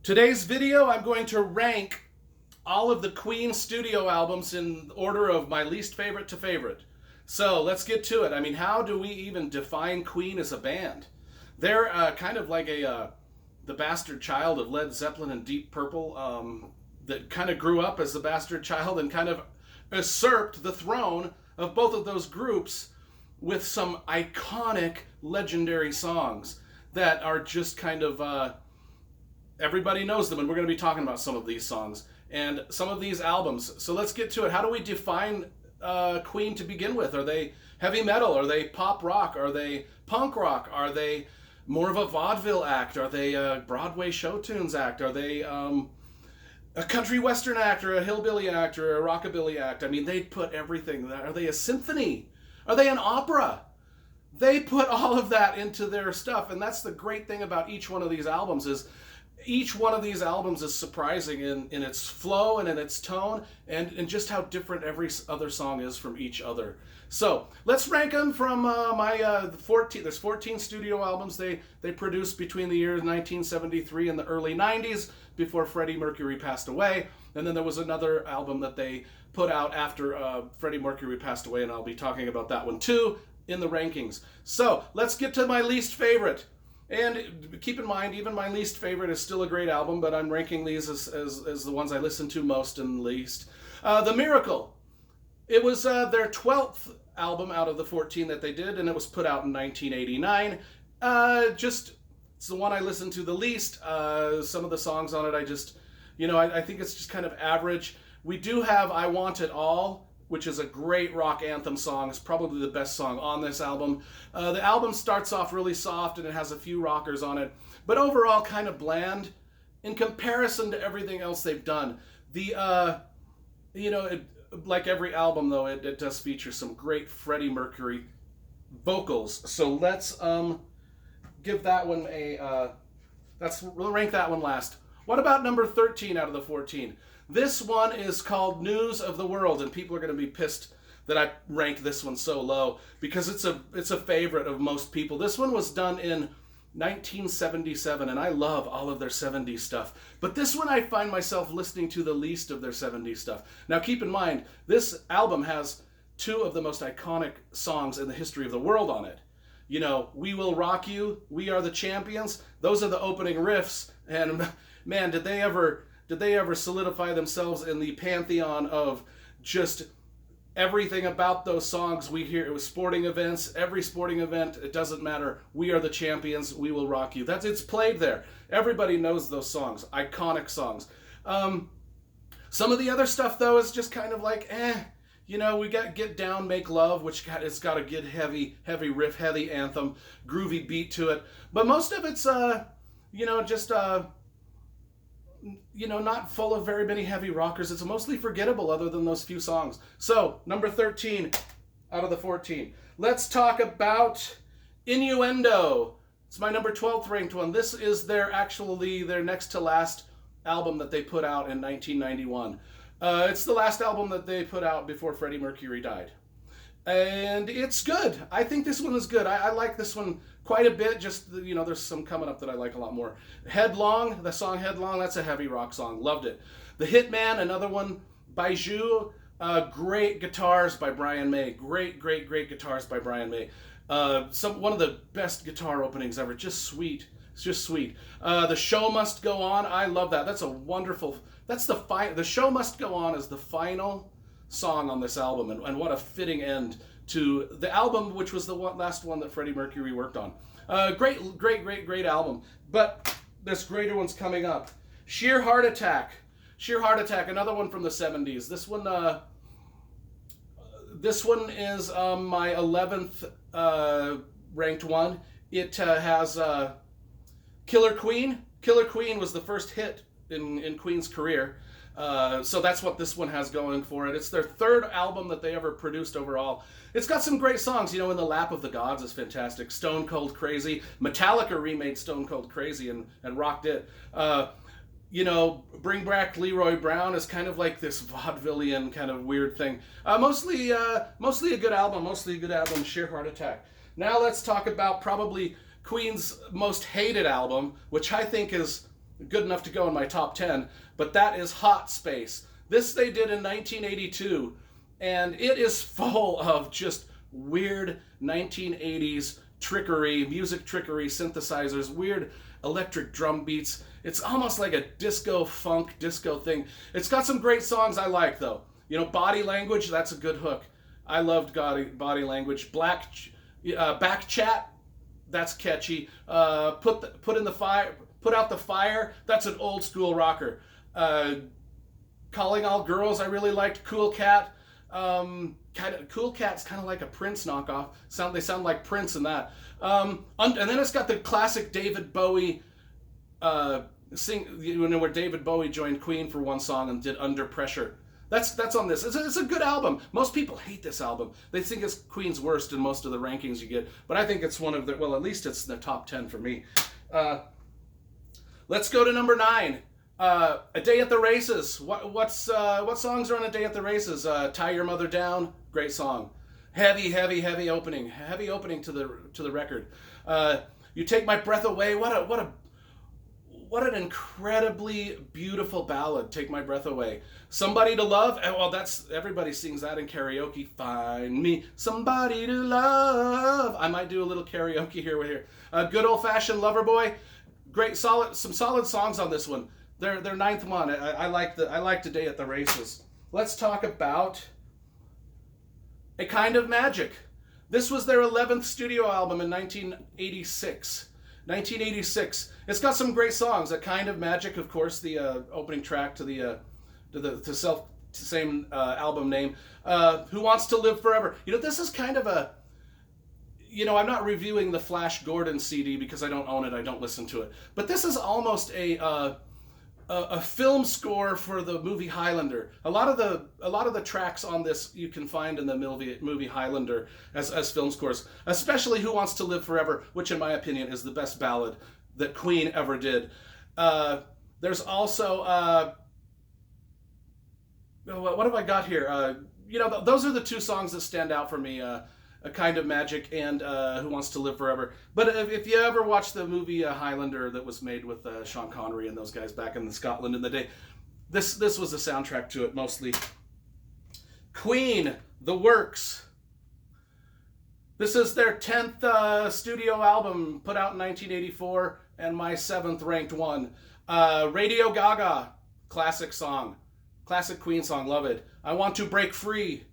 Today's video, I'm going to rank all of the Queen studio albums in order of my least favorite to favorite. So let's get to it. I mean, how do we even define Queen as a band? They're kind of like the bastard child of Led Zeppelin and Deep Purple, that kind of grew up as the bastard child and kind of usurped the throne of both of those groups with some iconic, legendary songs that are just kind of, everybody knows them, and we're going to be talking about some of these songs and some of these albums. So let's get to it. How do we define Queen to begin with? Are they heavy metal? Are they pop rock? Are they punk rock? Are they more of a vaudeville act? Are they a Broadway show tunes act? Are they a country western act, or a hillbilly act, or a rockabilly act? I mean, they put everything. Are they a symphony? Are they an opera? They put all of that into their stuff, and that's the great thing about each one of these albums is each one of these albums is surprising in its flow and in its tone and just how different every other song is from each other. So let's rank them from my 14. There's 14 studio albums they produced between the years 1973 and the early 90s before Freddie Mercury passed away. And then there was another album that they put out after Freddie Mercury passed away, and I'll be talking about that one too in the rankings. So let's get to my least favorite. And keep in mind, even my least favorite is still a great album, but I'm ranking these as the ones I listen to most and least. The Miracle. It was their 12th album out of the 14 that they did, and it was put out in 1989. It's the one I listened to the least. Some of the songs on it, I think it's just kind of average. We do have I Want It All, which is a great rock anthem song. It's probably the best song on this album. The album starts off really soft and it has a few rockers on it, but overall kind of bland in comparison to everything else they've done. Like every album though, it does feature some great Freddie Mercury vocals. So let's give that one we'll rank that one last. What about number 13 out of the 14? This one is called News of the World, and people are going to be pissed that I ranked this one so low because it's a favorite of most people. This one was done in 1977, and I love all of their 70s stuff. But this one I find myself listening to the least of their 70s stuff. Now keep in mind, this album has two of the most iconic songs in the history of the world on it. You know, We Will Rock You, We Are the Champions. Those are the opening riffs, and man, did they ever solidify themselves in the pantheon of just everything about those songs we hear. It was sporting events, every sporting event, it doesn't matter. We Are the Champions, We Will Rock You. It's played there. Everybody knows those songs, iconic songs. Some of the other stuff though is just kind of like, we got Get Down, Make Love, which it's got a good heavy riff, heavy anthem, groovy beat to it. But most of it's, not full of very many heavy rockers. It's mostly forgettable other than those few songs. So, number 13 out of the 14. Let's talk about Innuendo. It's my number 12th ranked one. This is their next to last album that they put out in 1991. It's the last album that they put out before Freddie Mercury died. And it's good. I think this one is good. I like this one quite a bit. Just, there's some coming up that I like a lot more. Headlong, the song Headlong, that's a heavy rock song. Loved it. The Hitman, another one. Bijou, great guitars by Brian May. Great guitars by Brian May. One of the best guitar openings ever. Just sweet. It's just sweet. The Show Must Go On. I love that. That's a wonderful... The Show Must Go On is the final song on this album, and what a fitting end to the album, which was the last one that Freddie Mercury worked on. Great album, but there's greater ones coming up. Sheer Heart Attack, another one from the 70s. This one is my 11th ranked one. It has Killer Queen. Killer Queen was the first hit in Queen's career. So that's what this one has going for it. It's their third album that they ever produced overall. It's got some great songs. In the Lap of the Gods is fantastic. Stone Cold Crazy. Metallica remade Stone Cold Crazy and rocked it. Bring Back Leroy Brown is kind of like this vaudevillian kind of weird thing. Mostly a good album. Sheer Heart Attack. Now let's talk about probably Queen's most hated album, which I think is good enough to go in my top 10, but that is Hot Space. This they did in 1982, and it is full of just weird 1980s trickery, music trickery, synthesizers, weird electric drum beats. It's almost like a disco funk disco thing. It's got some great songs I like though. You know, Body Language, that's a good hook. I loved Body Language. Back Chat, that's catchy. Put Out the Fire, that's an old school rocker. Calling All Girls, I really liked. Cool Cat. Cool Cat's kind of like a Prince knockoff. They sound like Prince in that. And then it's got the classic David Bowie where David Bowie joined Queen for one song and did Under Pressure. That's on this. It's a good album. Most people hate this album. They think it's Queen's worst in most of the rankings you get, but I think it's one of the, well, at least it's the top 10 for me. Let's go to number 9. A Day at the Races. What songs are on A Day at the Races? Tie Your Mother Down, great song. Heavy opening. Heavy opening to the record. You Take My Breath Away. What an incredibly beautiful ballad, Take My Breath Away. Somebody to Love, well, everybody sings that in karaoke. Find me somebody to love. I might do a little karaoke here. Good Old Fashioned Lover Boy, some solid songs on this one. Their 9th one. I liked A Day at the Races. Let's talk about A Kind of Magic. This was their 11th studio album in 1986. 1986. It's got some great songs. A Kind of Magic, of course, the opening track to the same album name. Who Wants to Live Forever? You know, this is kind of a. You know, I'm not reviewing the Flash Gordon CD because I don't own it. I don't listen to it. But this is almost a film score for the movie Highlander. A lot of the tracks on this you can find in the movie Highlander as film scores, especially Who Wants to Live Forever, which in my opinion is the best ballad that Queen ever did. There's also what have I got here? You know, those are the two songs that stand out for me. A Kind of Magic and Who Wants to Live Forever. But if you ever watched the movie Highlander that was made with Sean Connery and those guys back in Scotland in the day, this was the soundtrack to it mostly. Queen, The Works. This is their 10th studio album, put out in 1984, and my 7th ranked one. Radio Gaga, classic song. Classic Queen song, love it. I Want to Break Free,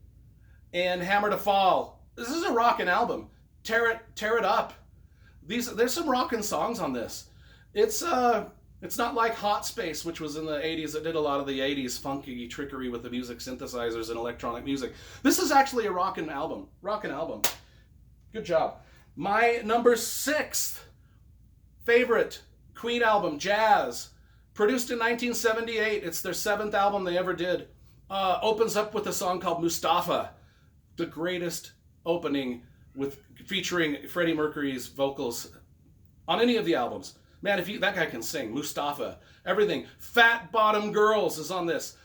and Hammer to Fall. This is a rockin' album. Tear it up. There's some rockin' songs on this. It's not like Hot Space, which was in the 80s. It did a lot of the 80s funky trickery with the music synthesizers and electronic music. This is actually a rockin' album. Good job. My number 6th favorite Queen album, Jazz. Produced in 1978. It's their 7th album they ever did. Opens up with a song called Mustafa. The greatest opening featuring Freddie Mercury's vocals on any of the albums. Man, that guy can sing. Mustafa, everything. Fat Bottom Girls is on this.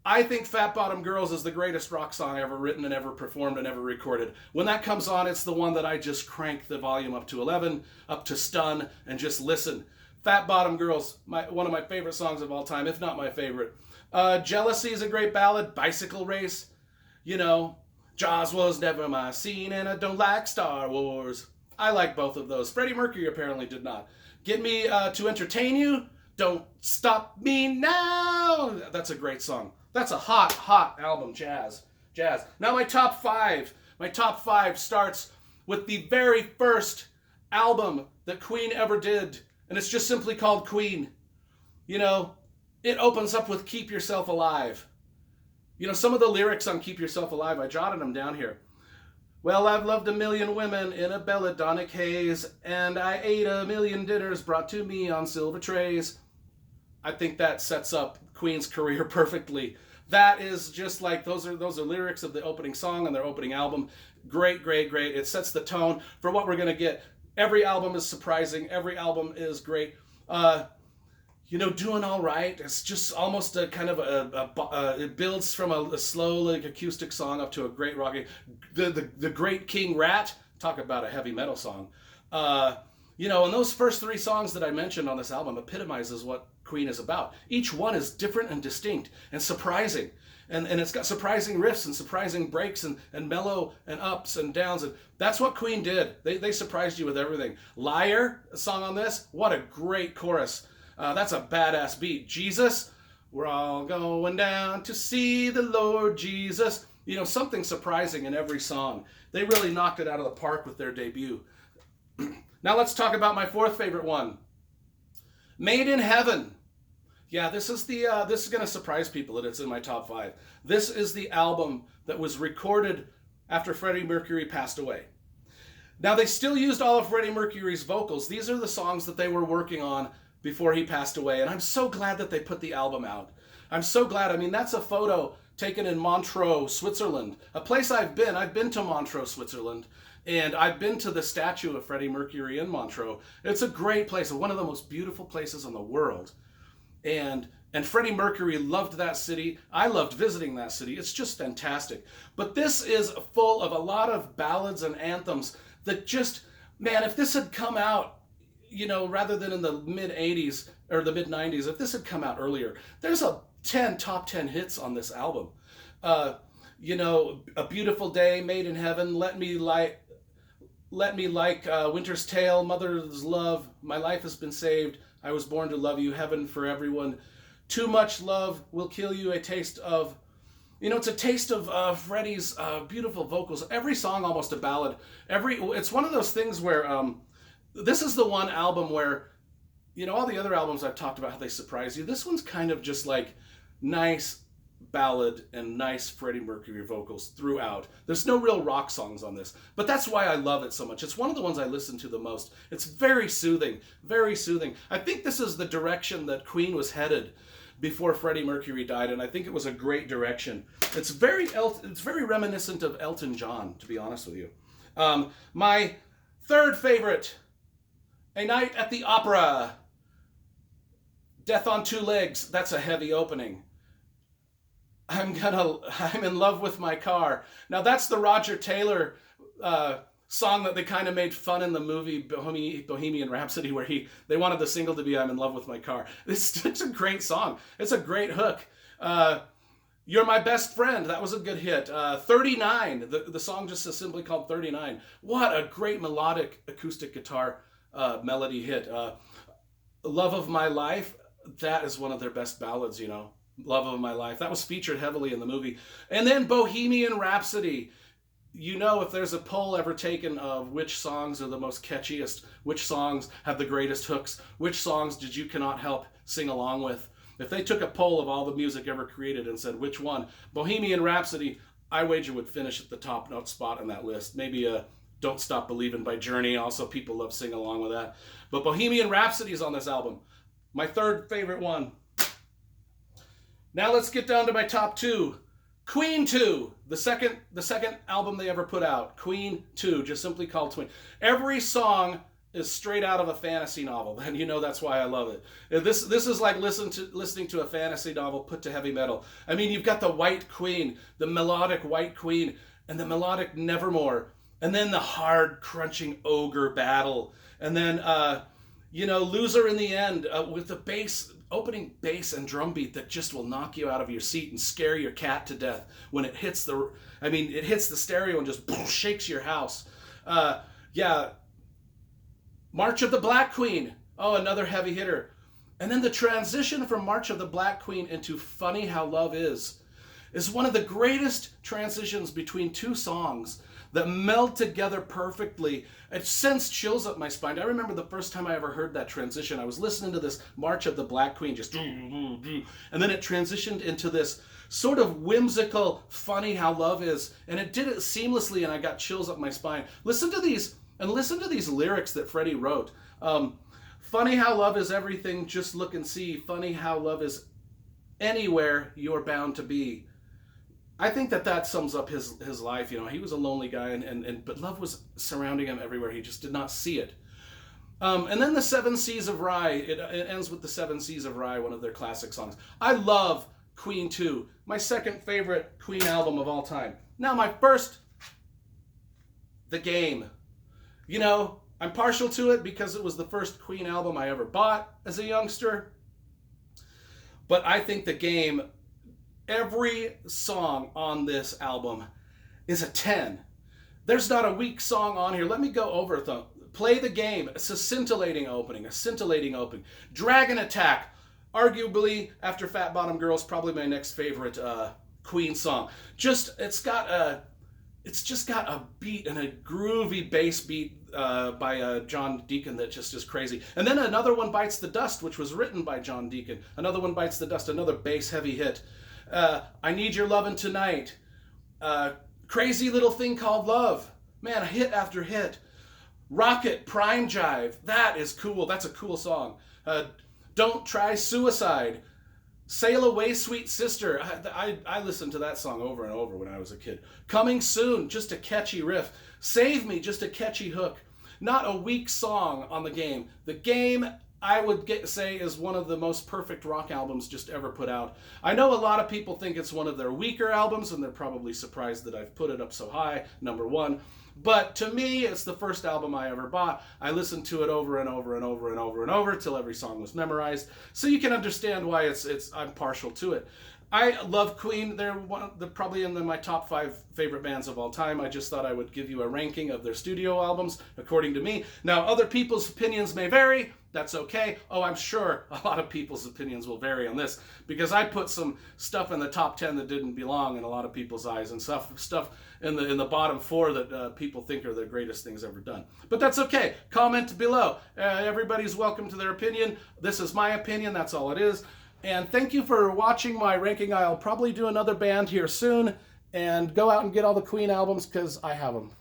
I think Fat Bottom Girls is the greatest rock song ever written and ever performed and ever recorded. When that comes on, it's the one that I just crank the volume up to 11, up to stun, and just listen. Fat Bottom Girls, one of my favorite songs of all time, if not my favorite. Jealousy is a great ballad. Bicycle Race, you know. Jaws was never my scene, and I don't like Star Wars. I like both of those. Freddie Mercury apparently did not. Get Me to Entertain You. Don't Stop Me Now. That's a great song. That's a hot album, Jazz. Now my top 5. My top 5 starts with the very first album that Queen ever did, and it's just simply called Queen. You know, it opens up with Keep Yourself Alive. You know, some of the lyrics on Keep Yourself Alive, I jotted them down here. Well, I've loved a million women in a belladonic haze, and I ate a million dinners brought to me on silver trays. I think that sets up Queen's career perfectly. That is just like, those are lyrics of the opening song on their opening album. Great. It sets the tone for what we're going to get. Every album is surprising. Every album is great. You know, Doing All Right, it's just almost a kind of it builds from a slow, like, acoustic song up to a great rocky. The Great King Rat, talk about a heavy metal song. You know, and those first 3 songs that I mentioned on this album epitomizes what Queen is about. Each one is different and distinct and surprising. And it's got surprising riffs and surprising breaks and mellow and ups and downs. And that's what Queen did. They surprised you with everything. Liar, a song on this, what a great chorus. That's a badass beat. Jesus, we're all going down to see the Lord Jesus. You know, something surprising in every song. They really knocked it out of the park with their debut. Now let's talk about my fourth favorite one. Made in Heaven. Yeah, this is going to surprise people that it's in my top 5. This is the album that was recorded after Freddie Mercury passed away. Now, they still used all of Freddie Mercury's vocals. These are the songs that they were working on before he passed away, and I'm so glad that they put the album out. I'm so glad. I mean, that's a photo taken in Montreux, Switzerland, a place I've been. I've been to Montreux, Switzerland, and I've been to the statue of Freddie Mercury in Montreux. It's a great place, one of the most beautiful places in the world. And Freddie Mercury loved that city. I loved visiting that city. It's just fantastic. But this is full of a lot of ballads and anthems that just, man, if this had come out, you know, rather than in the mid-80s or the mid-90s, if this had come out earlier, there's a top 10 hits on this album. You know, A Beautiful Day, Made in Heaven, Let Me Like Winter's Tale, Mother's Love, My Life Has Been Saved, I Was Born to Love You, Heaven for Everyone, Too Much Love Will Kill You, a taste of, you know, it's a taste of Freddie's beautiful vocals. Every song almost a ballad. It's one of those things where this is the one album where, you know, all the other albums I've talked about how they surprise you. This one's kind of just like nice ballad and nice Freddie Mercury vocals throughout. There's no real rock songs on this, but that's why I love it so much. It's one of the ones I listen to the most. It's very soothing, very soothing. I think this is the direction that Queen was headed before Freddie Mercury died, and I think it was a great direction. It's very reminiscent of Elton John, to be honest with you. My third favorite, A Night at the Opera, Death on Two Legs. That's a heavy opening. I'm in love with my car. Now that's the Roger Taylor song that they kind of made fun in the movie Bohemian Rhapsody, where they wanted the single to be I'm in love with my car. It's a great song. It's a great hook. You're My Best Friend. That was a good hit. 39. The song just is simply called 39. What a great melodic acoustic guitar melody hit. Love of My Life. That is one of their best ballads, you know. Love of My Life. That was featured heavily in the movie. And then Bohemian Rhapsody. You know, if there's a poll ever taken of which songs are the most catchiest, which songs have the greatest hooks, which songs did you cannot help sing along with, if they took a poll of all the music ever created and said which one, Bohemian Rhapsody, I wager would finish at the top note spot on that list. Maybe Don't Stop Believin' by Journey. Also, people love singing along with that. But Bohemian Rhapsody is on this album. My third favorite one. Now let's get down to my top 2. Queen 2, the second album they ever put out. Queen 2, just simply called Tween. Every song is straight out of a fantasy novel, and you know that's why I love it. This is like listening to a fantasy novel put to heavy metal. I mean, you've got the White Queen, the melodic White Queen, and the melodic Nevermore, and then the hard, crunching ogre battle, and then you know, Loser in the end with the opening bass and drum beat that just will knock you out of your seat and scare your cat to death when it hits it hits the stereo and just shakes your house. Yeah. March of the Black Queen. Oh, another heavy hitter. And then the transition from March of the Black Queen into Funny How Love is one of the greatest transitions between two songs that meld together perfectly. It sends chills up my spine. I remember the first time I ever heard that transition. I was listening to this March of the Black Queen, just and then it transitioned into this sort of whimsical, Funny How Love is, and it did it seamlessly, and I got chills up my spine. Listen to these lyrics that Freddie wrote. Funny how love is everything, just look and see. Funny how love is anywhere you're bound to be. I think that sums up his life. You know, he was a lonely guy, but love was surrounding him everywhere. He just did not see it. And then the Seven Seas of Rye. It ends with the Seven Seas of Rye, one of their classic songs. I love Queen 2, my second favorite Queen album of all time. Now my first, The Game. You know, I'm partial to it because it was the first Queen album I ever bought as a youngster. But I think the game, every song on this album is a 10. There's not a weak song on here. Let me go over it though. Play the Game. It's a scintillating opening. Dragon Attack. Arguably, after Fat Bottom Girls, probably my next favorite Queen song. It's just got a beat and a groovy bass beat by John Deacon that just is crazy. And then Another One Bites the Dust, which was written by John Deacon. Another One Bites the Dust, another bass heavy hit. I Need Your Lovin' Tonight. Crazy Little Thing Called Love. Man, hit after hit. Rocket, Prime Jive. That is cool. That's a cool song. Don't Try Suicide. Sail Away, Sweet Sister. I listened to that song over and over when I was a kid. Coming Soon, just a catchy riff. Save Me, just a catchy hook. Not a weak song on the game. The Game, I would say, is one of the most perfect rock albums just ever put out. I know a lot of people think it's one of their weaker albums, and they're probably surprised that I've put it up so high, number one. But to me, it's the first album I ever bought. I listened to it over and over and over and over and over till every song was memorized. So you can understand why I'm partial to it. I love Queen. They're probably in my top 5 favorite bands of all time. I just thought I would give you a ranking of their studio albums according to me. Now, other people's opinions may vary. That's okay. Oh, I'm sure a lot of people's opinions will vary on this because I put some stuff in the top 10 that didn't belong in a lot of people's eyes and stuff in the bottom 4 that people think are the greatest things ever done. But that's okay. Comment below. Everybody's welcome to their opinion. This is my opinion. That's all it is. And thank you for watching my ranking. I'll probably do another band here soon. And go out and get all the Queen albums because I have them.